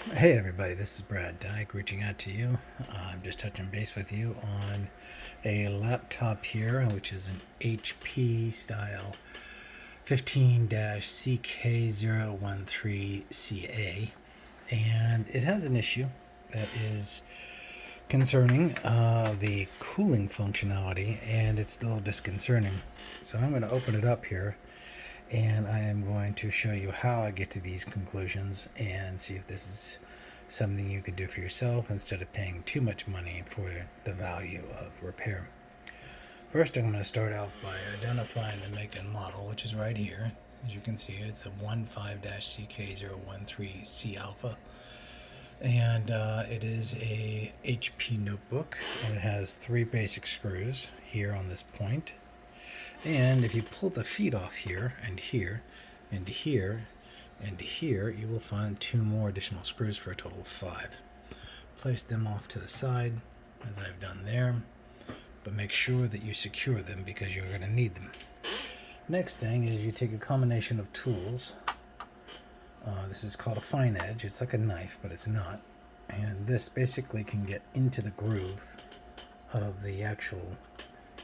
Hey everybody, this is Brad Dyke reaching out to you. I'm just touching base with you on a laptop here, which is an HP style 15-CK013ca. And it has an issue that is concerning the cooling functionality, and it's a little disconcerting. So I'm going to open it up here and I am going to show you how I get to these conclusions and see if this is something you can do for yourself instead of paying too much money for the value of repair. First, I'm going to start out by identifying the make and model, which is right here. As you can see, it's a 15-CK013C alpha, and it is a HP notebook, and it has 3 basic screws here on this point. And if you pull the feet off here and here and here and here, you will find 2 more additional screws for a total of 5. Place them off to the side, as I've done there, but make sure that you secure them because you're going to need them. Next thing is you take a combination of tools. This is called a fine edge. It's like a knife, but it's not. And this basically can get into the groove of the actual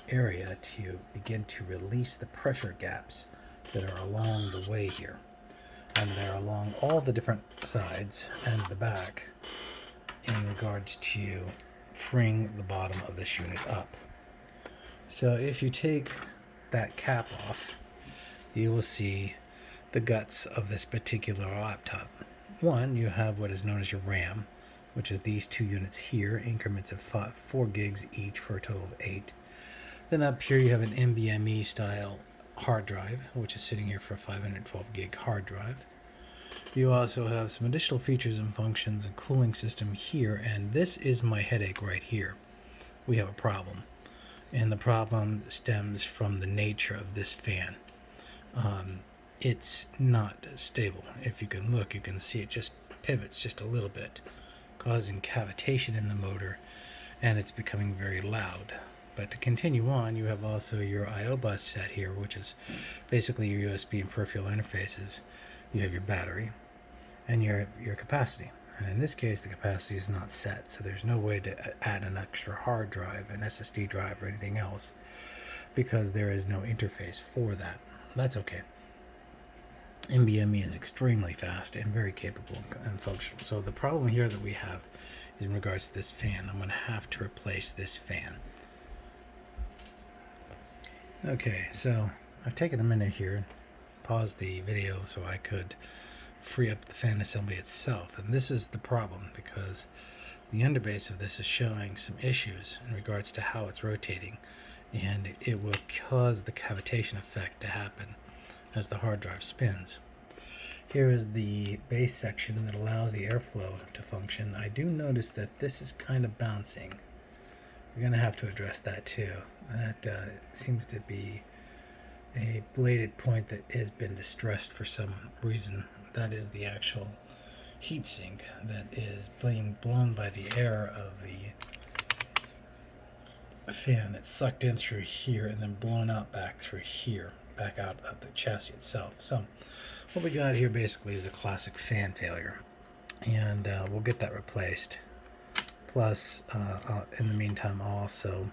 area to begin to release the pressure gaps that are along the way here. And they're along all the different sides and the back in regards to freeing the bottom of this unit up. So if you take that cap off, you will see the guts of this particular laptop. One, you have what is known as your RAM, which is these 2 units here, increments of 4 gigs each for a total of 8. Then up here you have an NVMe style hard drive, which is sitting here for a 512 gig hard drive. You also have some additional features and functions and cooling system here, and this is my headache right here. We have a problem, and the problem stems from the nature of this fan. It's not stable. If you can look, you can see it just pivots just a little bit, causing cavitation in the motor, and it's becoming very loud. But to continue on, you have also your I/O bus set here, which is basically your USB and peripheral interfaces. You have your battery and your capacity. And in this case, the capacity is not set, so there's no way to add an extra hard drive, an SSD drive, or anything else, because there is no interface for that. That's okay. NVMe is extremely fast and very capable and functional. So the problem here that we have is in regards to this fan. I'm going to have to replace this fan. Okay, so I've taken a minute here, paused the video so I could free up the fan assembly itself. And this is the problem, because the underbase of this is showing some issues in regards to how it's rotating, and it will cause the cavitation effect to happen as the hard drive spins. Here is the base section that allows the airflow to function. I do notice that this is kind of bouncing. We're going to have to address that too. That seems to be a bladed point that has been distressed for some reason. That is the actual heatsink that is being blown by the air of the fan. It's sucked in through here and then blown out back through here, back out of the chassis itself. So what we got here basically is a classic fan failure, and we'll get that replaced. Plus, in the meantime, I'll also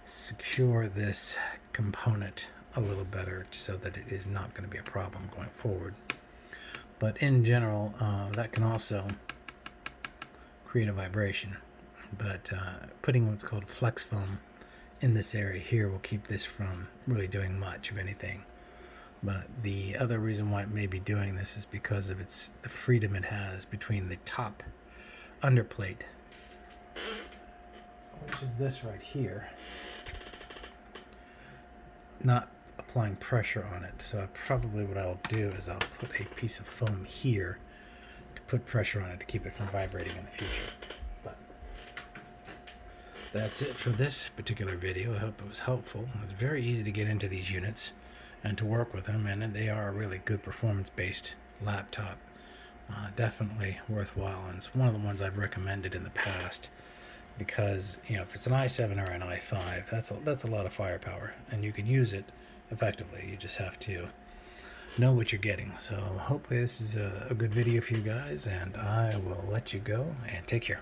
secure this component a little better so that it is not going to be a problem going forward. But in general, that can also create a vibration. But putting what's called flex foam in this area here will keep this from really doing much of anything. But the other reason why it may be doing this is because of the freedom it has between the top underplate, which is this right here, not applying pressure on it. So probably what I'll do is I'll put a piece of foam here to put pressure on it to keep it from vibrating in the future. But that's it for this particular video. I hope it was helpful. It's very easy to get into these units and to work with them, and they are a really good performance-based laptop. Definitely worthwhile, and it's one of the ones I've recommended in the past, because if it's an i7 or an i5, that's a lot of firepower, and you can use it effectively. You just have to know what you're getting. So hopefully this is a good video for you guys, and I will let you go and take care.